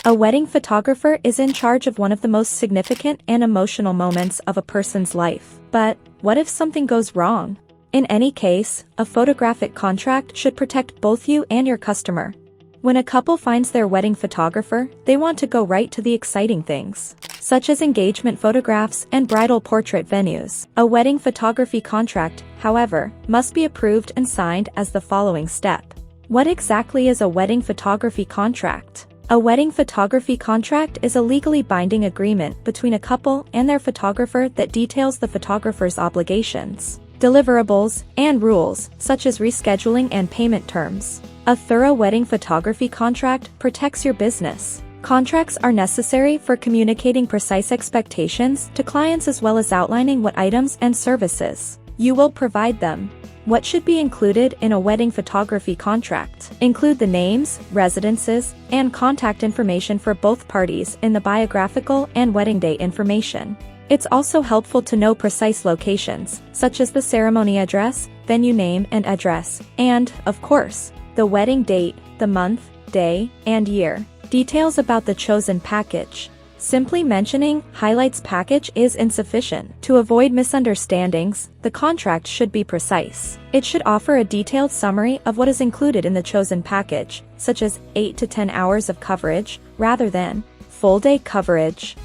A wedding photographer is in charge of one of the most significant and emotional moments of a person's life. But what if something goes wrong? In any case, a photographic contract should protect both you and your customer. When a couple finds their wedding photographer, they want to go right to the exciting things, such as engagement photographs and bridal portrait venues. A wedding photography contract, however, must be approved and signed as the following step. What exactly is a wedding photography contract? A wedding photography contract is a legally binding agreement between a couple and their photographer that details the photographer's obligations, deliverables, and rules, such as rescheduling and payment terms. A thorough wedding photography contract protects your business. Contracts are necessary for communicating precise expectations to clients as well as outlining what items and services you will provide them. What should be included in a wedding photography contract? Include the names, residences, and contact information for both parties in the biographical and wedding day information. It's also helpful to know precise locations, such as the ceremony address, venue name and address, and, of course, the wedding date, the month, day, and year. Details about the chosen package. Simply mentioning highlights package is insufficient. To avoid misunderstandings, the contract should be precise. It should offer a detailed summary of what is included in the chosen package, such as 8 to 10 hours of coverage, rather than full day coverage.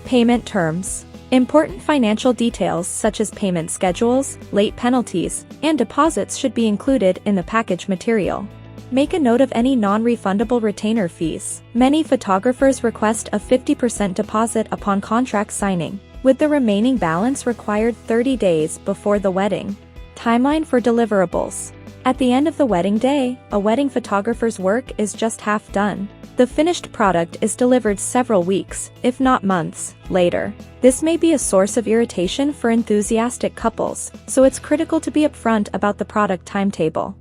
Payment terms. Important financial details such as payment schedules, late penalties, and deposits should be included in the package material. Make a note of any non-refundable retainer fees. Many photographers request a 50% deposit upon contract signing, with the remaining balance required 30 days before the wedding. Timeline for deliverables. At the end of the wedding day, a wedding photographer's work is just half done. The finished product is delivered several weeks, if not months, later. This may be a source of irritation for enthusiastic couples, so it's critical to be upfront about the product timetable.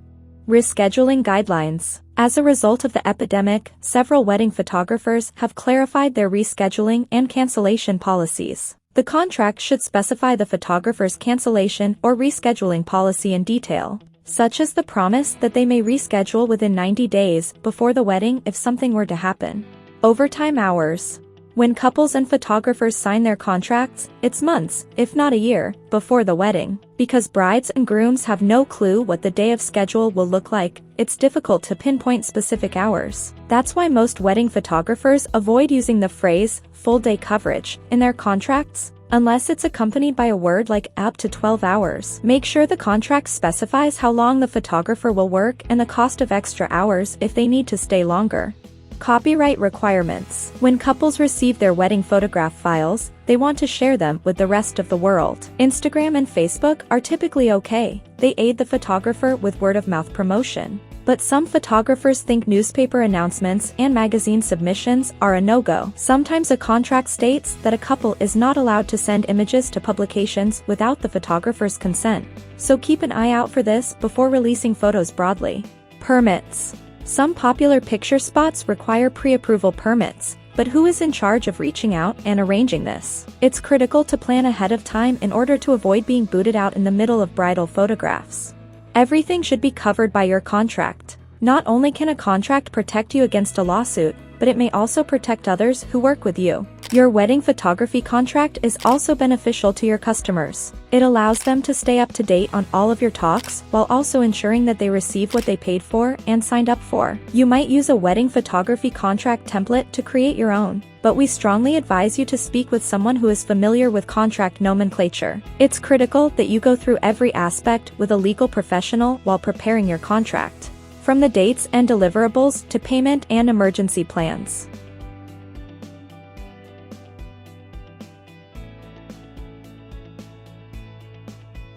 Rescheduling guidelines. As a result of the epidemic, several wedding photographers have clarified their rescheduling and cancellation policies. The contract should specify the photographer's cancellation or rescheduling policy in detail, such as the promise that they may reschedule within 90 days before the wedding if something were to happen. Overtime hours. When couples and photographers sign their contracts, it's months, if not a year, before the wedding. Because brides and grooms have no clue what the day of schedule will look like, it's difficult to pinpoint specific hours. That's why most wedding photographers avoid using the phrase, full day coverage, in their contracts, unless it's accompanied by a word like up to 12 hours. Make sure the contract specifies how long the photographer will work and the cost of extra hours if they need to stay longer. Copyright requirements. When couples receive their wedding photograph files, they want to share them with the rest of the world. Instagram and Facebook are typically okay. They aid the photographer with word-of-mouth promotion. But some photographers think newspaper announcements and magazine submissions are a no-go. Sometimes a contract states that a couple is not allowed to send images to publications without the photographer's consent. So keep an eye out for this before releasing photos broadly. Permits. Some popular picture spots require pre-approval permits, but who is in charge of reaching out and arranging this? It's critical to plan ahead of time in order to avoid being booted out in the middle of bridal photographs. Everything should be covered by your contract. Not only can a contract protect you against a lawsuit, but it may also protect others who work with you. Your wedding photography contract is also beneficial to your customers. It allows them to stay up to date on all of your talks, while also ensuring that they receive what they paid for and signed up for. You might use a wedding photography contract template to create your own, but we strongly advise you to speak with someone who is familiar with contract nomenclature. It's critical that you go through every aspect with a legal professional while preparing your contract, from the dates and deliverables to payment and emergency plans.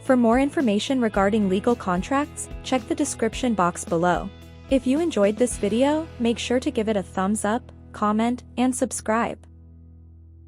For more information regarding legal contracts, check the description box below. If you enjoyed this video, make sure to give it a thumbs up, comment, and subscribe.